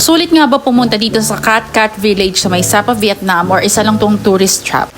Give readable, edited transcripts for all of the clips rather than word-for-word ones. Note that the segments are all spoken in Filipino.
Sulit nga ba pumunta dito sa Cat Cat Village sa may Sapa, Vietnam or isa lang tong tourist trap?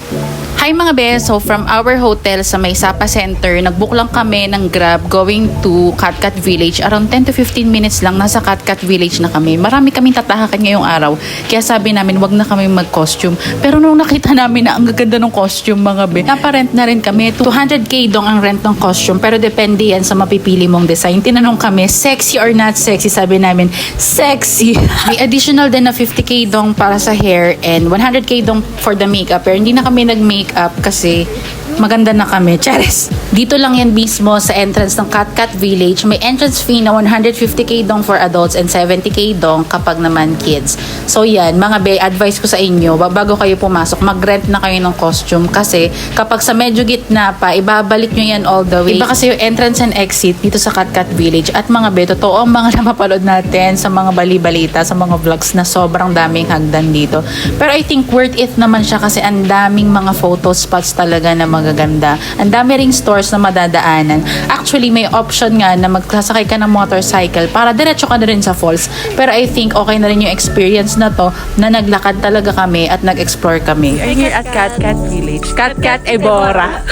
Hi mga be, so from our hotel sa may Sapa Center, nagbook lang kami ng Grab going to Cat Cat Village. Around 10 to 15 minutes lang, nasa Cat Cat Village na kami. Marami kaming tatahakan ngayong araw, kaya sabi namin wag na kami mag-costume. Pero nung nakita namin na ang gaganda ng costume mga be, naparent na rin kami. 200k dong ang rent ng costume, pero depende yan sa mapipili mong design. Tinanong kami, sexy or not sexy? Sabi namin, sexy. May additional din na 50k dong para sa hair and 100k dong for the makeup. Pero hindi na kami nag-makeup kasi maganda na kami. Charis! Dito lang yan mismo sa entrance ng Cat Cat Village. May entrance fee na 150k dong for adults and 70k dong kapag naman kids. So yan, mga be, advice ko sa inyo, bago kayo pumasok, mag-rent na kayo ng costume kasi kapag sa medyo gitna pa, ibabalik nyo yan all the way. Iba kasi yung entrance and exit dito sa Cat Cat Village. At mga be, totoo ang mga napapanood natin sa mga bali-balita, sa mga vlogs na sobrang daming hagdan dito. Pero I think worth it naman siya kasi ang daming mga photo spots talaga na magaganda. Ang dami ring stores na madadaanan. Actually, may option nga na magsasakay ka ng motorcycle para diretso ka na rin sa falls. Pero I think okay na rin yung experience na to na naglakad talaga kami at nag-explore kami. We're here at Cat Cat Village. Cat Cat Ebora.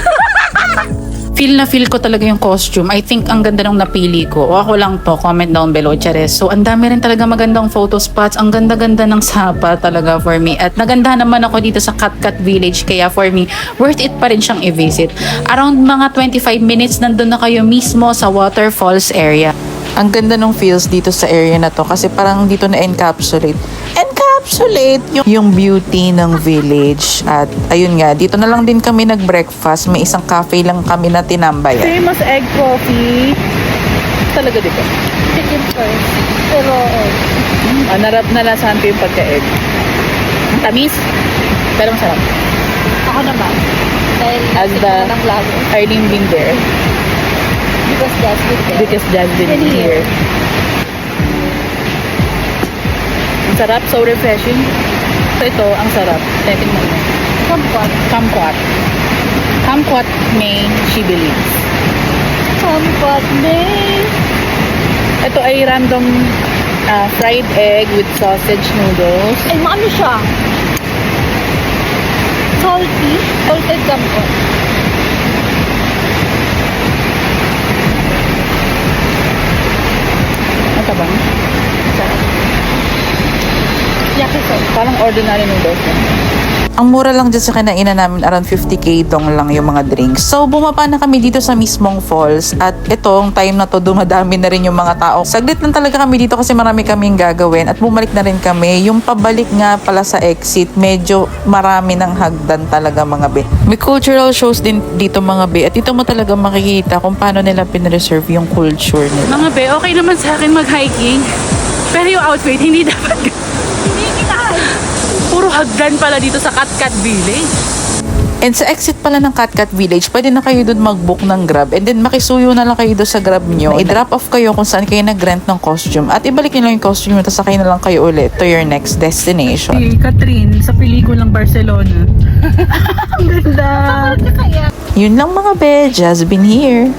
Feel na feel ko talaga yung costume. I think ang ganda nung napili ko. O ako lang to, comment down below, Chares. So, ang dami rin talaga magandang photo spots. Ang ganda-ganda ng Sapa talaga for me. At naganda naman ako dito sa Cat Cat Village. Kaya for me, worth it pa rin siyang i-visit. Around mga 25 minutes, nandun na kayo mismo sa waterfalls area. Ang ganda ng feels dito sa area na to kasi parang dito na encapsulate yung beauty ng village. At ayun nga, dito na lang din kami nag-breakfast. May isang cafe lang kami na tinambayan. Famous egg coffee. Talaga dito. Chicken first. Pero, Nalasahan ko yung pagka-egg. Ang tamis, pero masarap. ako naman. Dahil As sikat the- ng vlogger. Arlene been there Because that's good there. because Dad's been And here. Ang sarap, so refreshing. So ito, ang sarap. Tingnan mo. Kumquat. Kumquat. Kumquat may she believes. Kumquat may. Ito ay random fried egg with sausage noodles. Ay, maano siya? Salty. Salted kumquat. Matabang. Sarap. Yakiso. Parang ordinary noodles. Ang mura lang dyan sa kinainan namin, around 50k dong lang yung mga drinks. So, bumaba na kami dito sa mismong falls. At itong time na to, dumadami na rin yung mga tao. Saglit lang talaga kami dito kasi marami kaming gagawin. At bumalik na rin kami. Yung pabalik nga pala sa exit, medyo marami ng hagdan talaga mga be. May cultural shows din dito mga be. At dito mo talaga makikita kung paano nila pinreserve yung culture nila. Mga be, okay naman sa akin mag-hiking. Pero yung outfit, hindi dapat. Hindi kinahay. Puro hagdan pala dito sa Cat Cat Village. And sa exit pala ng Cat Cat Village, pwede na kayo doon mag-book ng Grab. And then makisuyo na lang kayo doon sa Grab nyo. I-drop off kayo kung saan kayo nag-rent ng costume. At ibalik nyo lang yung costume, tapos sakay na lang kayo ulit to your next destination. Si Catherine sa pelikulang Barcelona. Ang ganda. Kaya. Yun lang mga be, just been here.